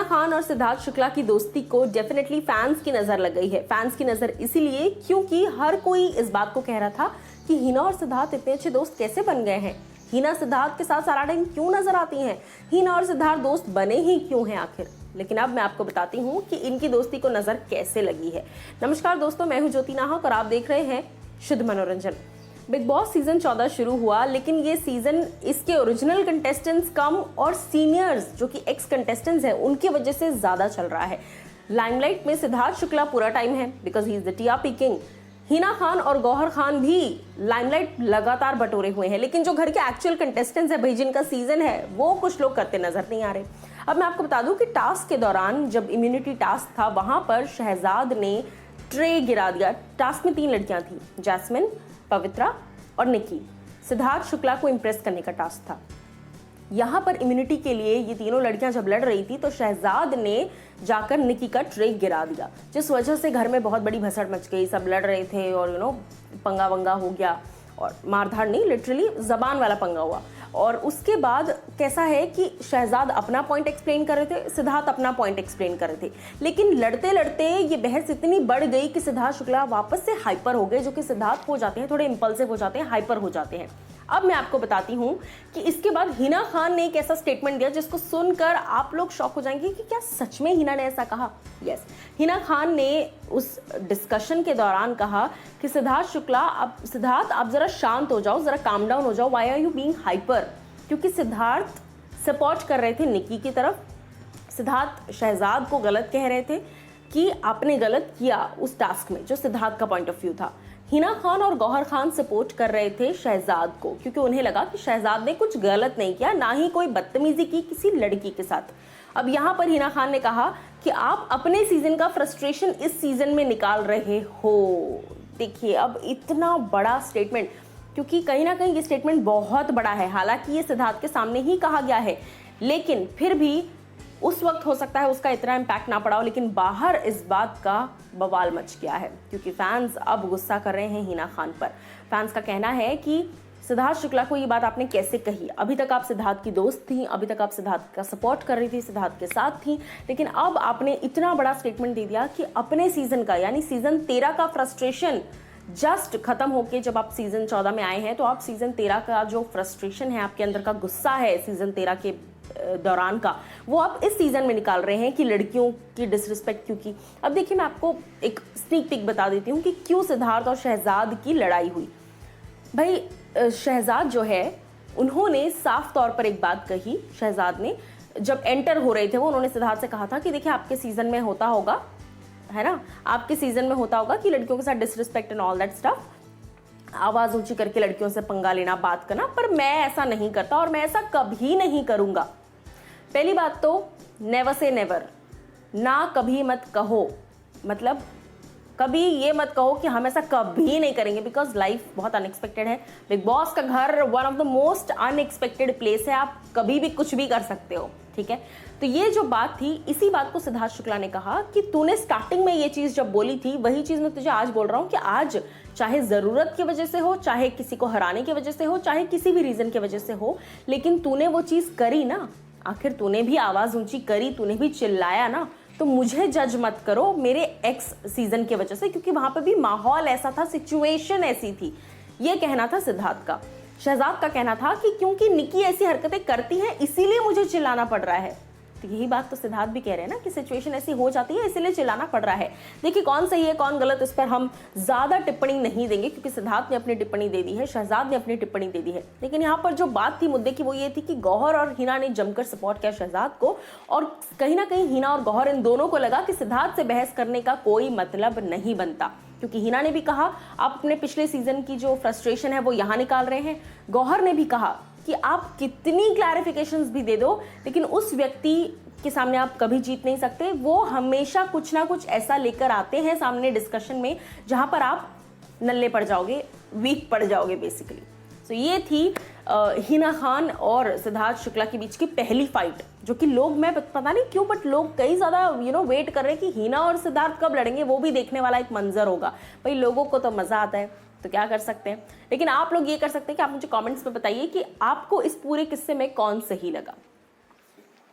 खान और सिद्धार्थ शुक्ला की दोस्ती को डेफिनेटली फैंस की नजर लग गई है। फैंस की नजर इसीलिए क्योंकि हर कोई इस बात को कह रहा था कि हिना और सिद्धार्थ इतने अच्छे दोस्त कैसे बन गए हैं, हिना सिद्धार्थ के साथ सारा टाइम क्यों नजर आती हैं, हिना और सिद्धार्थ दोस्त बने ही क्यों हैं आखिर। लेकिन अब मैं आपको बताती हूँ कि इनकी दोस्ती को नजर कैसे लगी है। नमस्कार दोस्तों, मैं हूँ ज्योति नाहक और आप देख रहे हैं शुद्ध मनोरंजन। बिग बॉस सीजन 14 शुरू हुआ, लेकिन ये सीजन इसके ओरिजिनल कंटेस्टेंट्स कम और सीनियर्स जो कि एक्स कंटेस्टेंट्स हैं उनकी वजह से ज्यादा चल रहा है। लाइमलाइट में सिद्धार्थ शुक्ला पूरा टाइम है because he is the TRP king. Hina Khan और गौहर खान भी लाइमलाइट लगातार बटोरे हुए हैं, लेकिन जो घर के एक्चुअल कंटेस्टेंट्स है भाई, जिनका सीजन है, वो कुछ लोग करते नजर नहीं आ रहे। अब मैं आपको बता दूं कि टास्क के दौरान जब इम्यूनिटी टास्क था, वहां पर शहजाद ने ट्रे गिरा दिया। टास्क में 3 लड़कियां थी, जैस्मिन, पवित्रा और निकी। सिद्धार्थ शुक्ला को इंप्रेस करने का टास्क था। यहाँ पर इम्यूनिटी के लिए ये तीनों लड़कियां जब लड़ रही थी तो शहजाद ने जाकर निकी का ट्रे गिरा दिया, जिस वजह से घर में बहुत बड़ी भसड़ मच गई। सब लड़ रहे थे और पंगा वंगा हो गया, और मारधाड़ नहीं, लिटरली जबान वाला पंगा हुआ। और उसके बाद कैसा है कि शहजाद अपना पॉइंट एक्सप्लेन कर रहे थे, सिद्धार्थ अपना पॉइंट एक्सप्लेन कर रहे थे, लेकिन लड़ते लड़ते ये बहस इतनी बढ़ गई कि सिद्धार्थ शुक्ला वापस से हाइपर हो गए, जो कि सिद्धार्थ हो जाते हैं थोड़े इंपल्सिव हो जाते हैं, हाइपर हो जाते हैं। अब मैं आपको बताती हूं कि इसके बाद हिना खान ने एक ऐसा स्टेटमेंट दिया जिसको सुनकर आप लोग शॉक हो जाएंगे कि क्या सच में हिना ने ऐसा कहा। यस, हिना खान ने उस डिस्कशन के दौरान कहा कि सिद्धार्थ शुक्ला, सिद्धार्थ आप जरा शांत हो जाओ, जरा काम डाउन हो जाओ, why are you being hyper. क्योंकि सिद्धार्थ सपोर्ट कर रहे थे निकी की तरफ। सिद्धार्थ शहजाद को गलत कह रहे थे कि आपने गलत किया उस टास्क में, जो सिद्धार्थ का पॉइंट ऑफ व्यू था। हिना खान और गौहर खान सपोर्ट कर रहे थे शहजाद को, क्योंकि उन्हें लगा कि शहजाद ने कुछ गलत नहीं किया, ना ही कोई बदतमीजी की किसी लड़की के साथ। अब यहाँ पर हिना खान ने कहा कि आप अपने सीजन का फ्रस्ट्रेशन इस सीजन में निकाल रहे हो। देखिए, अब इतना बड़ा स्टेटमेंट, क्योंकि कहीं ना कहीं ये स्टेटमेंट बहुत बड़ा है। हालांकि ये सिद्धार्थ के सामने ही कहा गया है, लेकिन फिर भी उस वक्त हो सकता है उसका इतना इम्पैक्ट ना पड़ा हो, लेकिन बाहर इस बात का बवाल मच गया है, क्योंकि फैंस अब गुस्सा कर रहे हैं हिना खान पर। फैंस का कहना है कि सिद्धार्थ शुक्ला को ये बात आपने कैसे कही, अभी तक आप सिद्धार्थ की दोस्त थी, अभी तक आप सिद्धार्थ का सपोर्ट कर रही थी, सिद्धार्थ के साथ थी, लेकिन अब आपने इतना बड़ा स्टेटमेंट दे दिया कि अपने सीजन का, यानी सीजन 13 का फ्रस्ट्रेशन जस्ट खत्म होके जब आप सीजन 14 में आए हैं, तो आप सीजन 13 का जो फ्रस्ट्रेशन है, आपके अंदर का गुस्सा है सीजन 13 के दौरान का, वो आप इस सीजन में निकाल रहे हैं कि लड़कियों की डिसरिस्पेक्ट क्यों की। अब देखिए, मैं आपको एक स्नीक पिक बता देती हूँ कि क्यों सिद्धार्थ और शहजाद की लड़ाई हुई। भाई, शहजाद जो है, उन्होंने साफ तौर पर एक बात कही। शहजाद ने जब एंटर हो रहे थे वो, उन्होंने सिद्धार्थ से कहा था कि देखिए, आपके सीजन में होता होगा, है ना, आपके सीजन में होता होगा कि लड़कियों के साथ disrespect and all that stuff, आवाज ऊंची करके लड़कियों से पंगा लेना, बात करना, पर मैं ऐसा नहीं करता और मैं ऐसा कभी नहीं करूंगा। पहली बात तो नेवर से नेवर, ना कभी मत कहो, मतलब कभी ये मत कहो कि हम ऐसा कभी नहीं करेंगे, बिकॉज लाइफ बहुत अनएक्सपेक्टेड है। बिग बॉस का घर one of the most unexpected place है, आप कभी भी कुछ भी कर सकते हो, ठीक है। तो ये जो बात थी, इसी बात को सिद्धार्थ शुक्ला ने कहा कि तूने स्टार्टिंग में ये चीज जब बोली थी, वही चीज मैं तुझे आज बोल रहा हूँ कि आज चाहे जरूरत की वजह से हो, चाहे किसी को हराने की वजह से हो, चाहे किसी भी रीजन की वजह से हो, लेकिन तूने वो चीज करी ना, आखिर तूने भी आवाज ऊंची करी, तूने भी चिल्लाया ना, तो मुझे जज मत करो मेरे एक्स सीजन की वजह से, क्योंकि वहां पे भी माहौल ऐसा था, सिचुएशन ऐसी थी। ये कहना था सिद्धार्थ का। शहजाद का कहना था कि क्योंकि निकी ऐसी हरकतें करती है इसीलिए मुझे चिल्लाना पड़ रहा है। तो यही बात तो सिद्धार्थ भी कह रहे हैं ना कि सिचुएशन ऐसी हो जाती है इसीलिए चिल्लाना पड़ रहा है। देखिए, कौन सही है कौन गलत, इस पर हम ज्यादा टिप्पणी नहीं देंगे, क्योंकि सिद्धार्थ ने अपनी टिप्पणी दे दी है, शहजाद ने अपनी टिप्पणी दे दी है। लेकिन यहाँ पर जो बात थी मुद्दे की, वो ये थी कि गौहर और हिना ने जमकर सपोर्ट किया शहजाद को, और कहीं ना कहीं हिना और गौहर, इन दोनों को लगा कि सिद्धार्थ से बहस करने का कोई मतलब नहीं बनता, क्योंकि हिना ने भी कहा आप अपने पिछले सीजन की जो फ्रस्ट्रेशन है वो यहाँ निकाल रहे हैं। गौहर ने भी कहा कि आप कितनी क्लैरिफिकेशंस भी दे दो, लेकिन उस व्यक्ति के सामने आप कभी जीत नहीं सकते। वो हमेशा कुछ ना कुछ ऐसा लेकर आते हैं सामने डिस्कशन में जहां पर आप नल्ले पड़ जाओगे, वीक पड़ जाओगे बेसिकली। तो ये थी हिना खान और सिद्धार्थ शुक्ला के बीच की पहली फाइट, जो कि लोग, मैं पता नहीं क्यों, बट लोग कई ज्यादा वेट कर रहे हैं कि हिना और सिद्धार्थ कब लड़ेंगे। वो भी देखने वाला एक मंजर होगा। भाई, लोगों को तो मजा आता है, तो क्या कर सकते हैं। लेकिन आप लोग ये कर सकते हैं कि आप मुझे कमेंट्स में बताइए कि आपको इस पूरे किस्से में कौन सही लगा।